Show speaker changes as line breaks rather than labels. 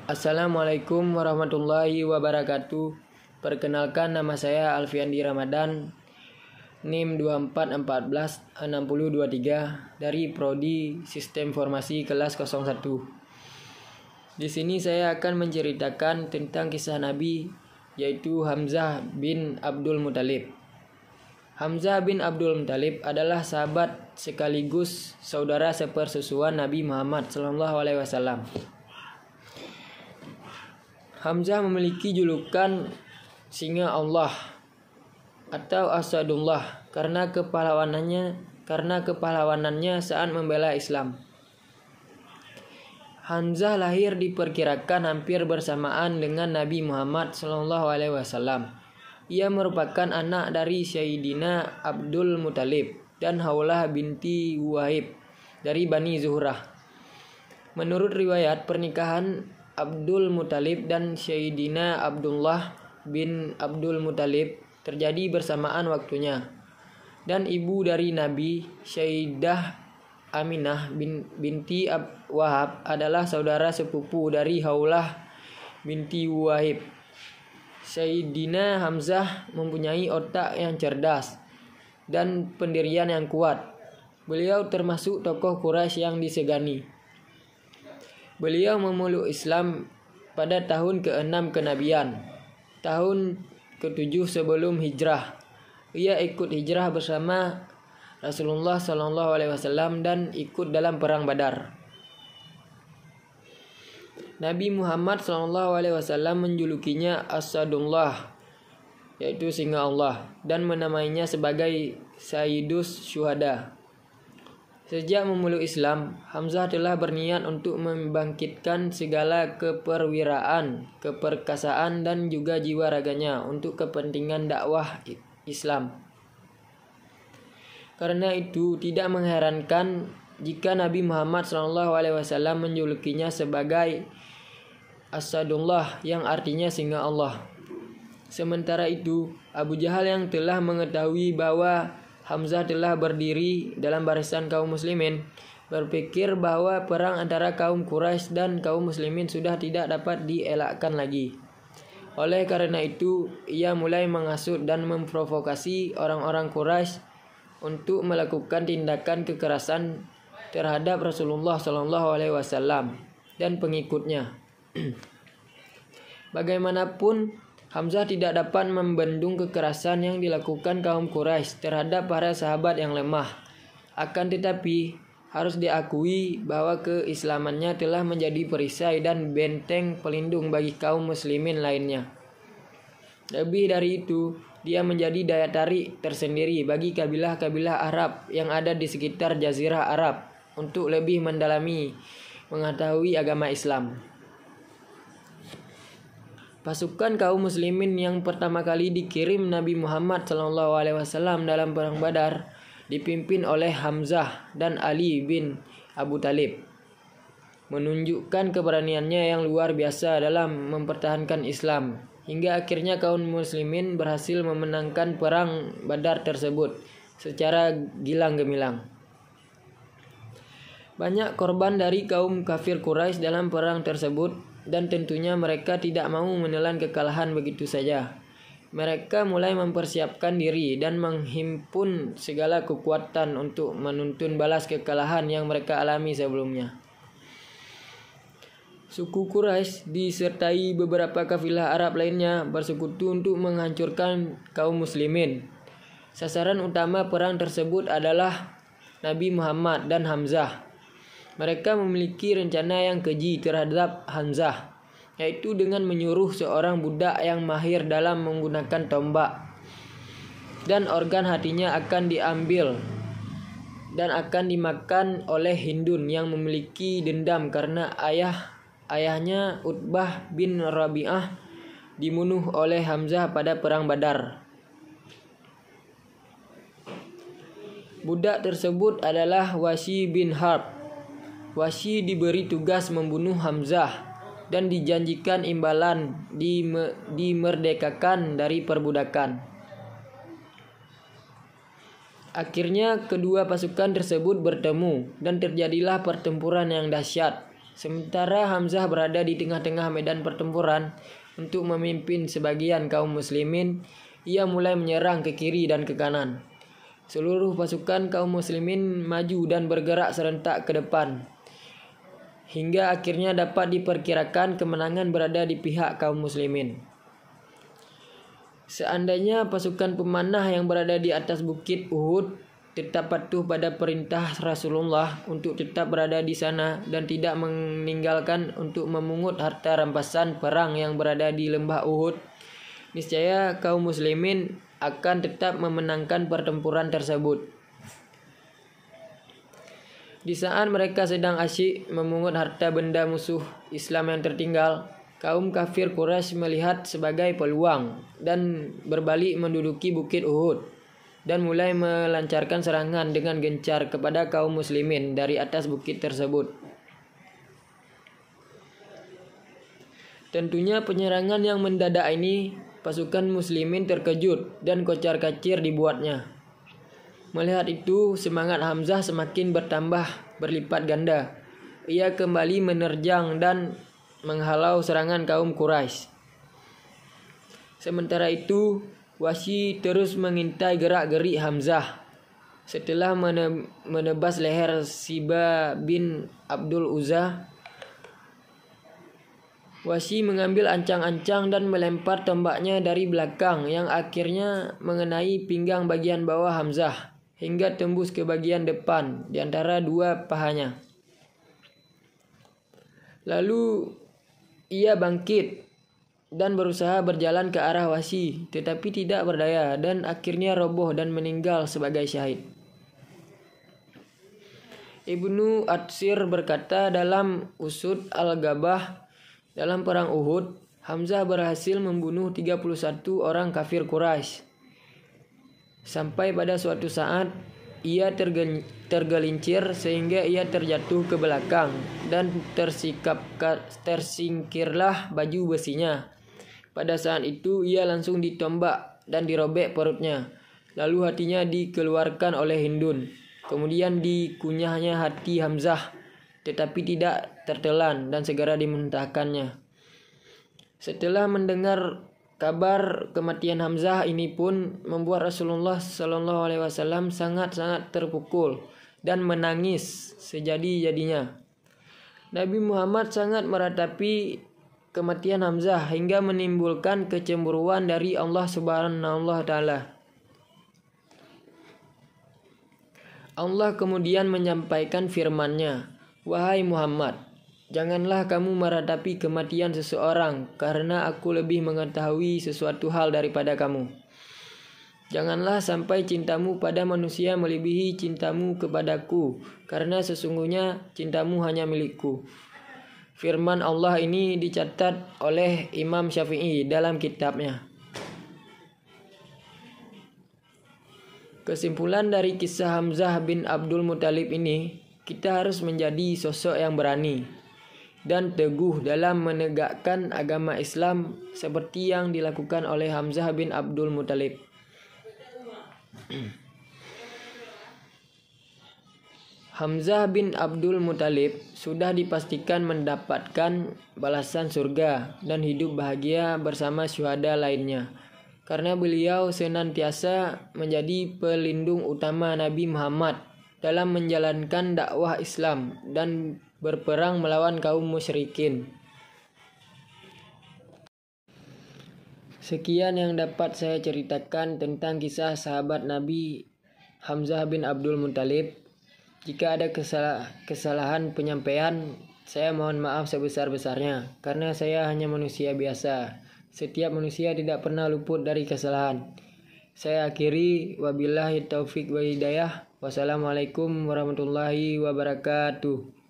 Assalamualaikum warahmatullahi wabarakatuh. Perkenalkan, nama saya Alfiandi Ramadan, NIM 24146023 dari Prodi Sistem Informasi kelas 01. Di sini saya akan menceritakan tentang kisah Nabi, yaitu Hamzah bin Abdul Muthalib. Hamzah bin Abdul Muthalib adalah sahabat sekaligus saudara sepersusuan Nabi Muhammad SAW. Hamzah memiliki julukan Singa Allah atau Asadullah karena kepahlawanannya saat membela Islam. Hamzah lahir diperkirakan hampir bersamaan dengan Nabi Muhammad SAW. Ia merupakan anak dari Sayyidina Abdul Muthalib dan Haulah binti Wahib dari Bani Zuhrah. Menurut riwayat, pernikahan Abdul Muthalib dan Sayyidina Abdullah bin Abdul Muthalib terjadi bersamaan waktunya. Dan ibu dari Nabi, Sayyidah Aminah binti Wahab, adalah saudara sepupu dari Haulah binti Wahib. Sayyidina Hamzah mempunyai otak yang cerdas dan pendirian yang kuat. Beliau termasuk tokoh Quraisy yang disegani. Beliau memeluk Islam pada tahun ke-6 kenabian, tahun ke-7 sebelum hijrah. Ia ikut hijrah bersama Rasulullah SAW dan ikut dalam perang Badar. Nabi Muhammad SAW menjulukinya Asadullah, yaitu Singa Allah, dan menamainya sebagai Sayyidus Syuhada. Sejak memeluk Islam, Hamzah telah berniat untuk membangkitkan segala keperwiraan, keperkasaan, dan juga jiwa raganya untuk kepentingan dakwah Islam. Karena itu, tidak mengherankan jika Nabi Muhammad SAW menjulukinya sebagai Asadullah, yang artinya Singa Allah. Sementara itu, Abu Jahal yang telah mengetahui bahwa Hamzah telah berdiri dalam barisan kaum muslimin, berpikir bahwa perang antara kaum Quraisy dan kaum muslimin sudah tidak dapat dielakkan lagi. Oleh karena itu, ia mulai menghasut dan memprovokasi orang-orang Quraisy untuk melakukan tindakan kekerasan terhadap Rasulullah SAW dan pengikutnya. Bagaimanapun, Hamzah tidak dapat membendung kekerasan yang dilakukan kaum Quraisy terhadap para sahabat yang lemah. Akan tetapi, harus diakui bahwa keislamannya telah menjadi perisai dan benteng pelindung bagi kaum muslimin lainnya. Lebih dari itu, dia menjadi daya tarik tersendiri bagi kabilah-kabilah Arab yang ada di sekitar Jazirah Arab untuk lebih mendalami mengetahui agama Islam. Pasukan kaum muslimin yang pertama kali dikirim Nabi Muhammad SAW dalam perang Badar dipimpin oleh Hamzah dan Ali bin Abu Thalib, menunjukkan keberaniannya yang luar biasa dalam mempertahankan Islam, hingga akhirnya kaum muslimin berhasil memenangkan perang Badar tersebut secara gilang gemilang. Banyak korban dari kaum kafir Quraisy dalam perang tersebut, dan tentunya mereka tidak mau menelan kekalahan begitu saja. Mereka mulai mempersiapkan diri dan menghimpun segala kekuatan untuk menuntun balas kekalahan yang mereka alami sebelumnya. Suku Quraisy disertai beberapa kafilah Arab lainnya bersekutu untuk menghancurkan kaum muslimin. Sasaran utama perang tersebut adalah Nabi Muhammad dan Hamzah. Mereka memiliki rencana yang keji terhadap Hamzah, yaitu dengan menyuruh seorang budak yang mahir dalam menggunakan tombak, dan organ hatinya akan diambil dan akan dimakan oleh Hindun yang memiliki dendam karena ayahnya Utbah bin Rabi'ah dibunuh oleh Hamzah pada perang Badar. Budak tersebut adalah Wahsy bin Harb. Wahsy diberi tugas membunuh Hamzah dan dijanjikan imbalan dimerdekakan dari perbudakan. Akhirnya kedua pasukan tersebut bertemu dan terjadilah pertempuran yang dahsyat. Sementara Hamzah berada di tengah-tengah medan pertempuran untuk memimpin sebagian kaum muslimin, ia mulai menyerang ke kiri dan ke kanan. Seluruh pasukan kaum muslimin maju dan bergerak serentak ke depan, hingga akhirnya dapat diperkirakan kemenangan berada di pihak kaum muslimin. Seandainya pasukan pemanah yang berada di atas bukit Uhud tetap patuh pada perintah Rasulullah untuk tetap berada di sana dan tidak meninggalkan untuk memungut harta rampasan perang yang berada di lembah Uhud, niscaya kaum muslimin akan tetap memenangkan pertempuran tersebut. Di saat mereka sedang asyik memungut harta benda musuh Islam yang tertinggal, kaum kafir Quraisy melihat sebagai peluang dan berbalik menduduki bukit Uhud dan mulai melancarkan serangan dengan gencar kepada kaum muslimin dari atas bukit tersebut. Tentunya penyerangan yang mendadak ini pasukan muslimin terkejut dan kocar-kacir dibuatnya. Melihat itu, semangat Hamzah semakin bertambah berlipat ganda. Ia kembali menerjang dan menghalau serangan kaum Quraisy. Sementara itu, Wahsy terus mengintai gerak-gerik Hamzah. Setelah menebas leher Siba bin Abdul Uzza, Wahsy mengambil ancang-ancang dan melempar tombaknya dari belakang yang akhirnya mengenai pinggang bagian bawah Hamzah hingga tembus ke bagian depan di antara dua pahanya. Lalu ia bangkit dan berusaha berjalan ke arah Wahsy, tetapi tidak berdaya dan akhirnya roboh dan meninggal sebagai syahid. Ibnu Atsir berkata dalam Usud Al-Gabah, dalam perang Uhud, Hamzah berhasil membunuh 31 orang kafir Quraisy. Sampai pada suatu saat ia tergelincir sehingga ia terjatuh ke belakang dan tersingkirlah baju besinya. Pada saat itu ia langsung ditombak dan dirobek perutnya. Lalu hatinya dikeluarkan oleh Hindun. Kemudian dikunyahnya hati Hamzah, tetapi tidak tertelan dan segera dimuntahkannya. Setelah mendengar kabar kematian Hamzah ini pun membuat Rasulullah SAW sangat-sangat terpukul dan menangis sejadi-jadinya. Nabi Muhammad sangat meratapi kematian Hamzah hingga menimbulkan kecemburuan dari Allah Subhanahu wa Ta'ala. Allah kemudian menyampaikan firman-Nya, "Wahai Muhammad, janganlah kamu meratapi kematian seseorang, karena aku lebih mengetahui sesuatu hal daripada kamu. Janganlah sampai cintamu pada manusia melebihi cintamu kepadaku, karena sesungguhnya cintamu hanya milikku." Firman Allah ini dicatat oleh Imam Syafi'i dalam kitabnya. Kesimpulan dari kisah Hamzah bin Abdul Muthalib ini, kita harus menjadi sosok yang berani dan teguh dalam menegakkan agama Islam seperti yang dilakukan oleh Hamzah bin Abdul Muthalib. Hamzah bin Abdul Muthalib sudah dipastikan mendapatkan balasan surga dan hidup bahagia bersama syuhada lainnya, karena beliau senantiasa menjadi pelindung utama Nabi Muhammad dalam menjalankan dakwah Islam dan berperang melawan kaum musyrikin. Sekian yang dapat saya ceritakan tentang kisah sahabat Nabi Hamzah bin Abdul Muthalib. Jika ada kesalahan penyampaian, saya mohon maaf sebesar-besarnya, karena saya hanya manusia biasa. Setiap manusia tidak pernah luput dari kesalahan. Saya akhiri, wabillahi taufik wa hidayah. Wassalamualaikum warahmatullahi wabarakatuh.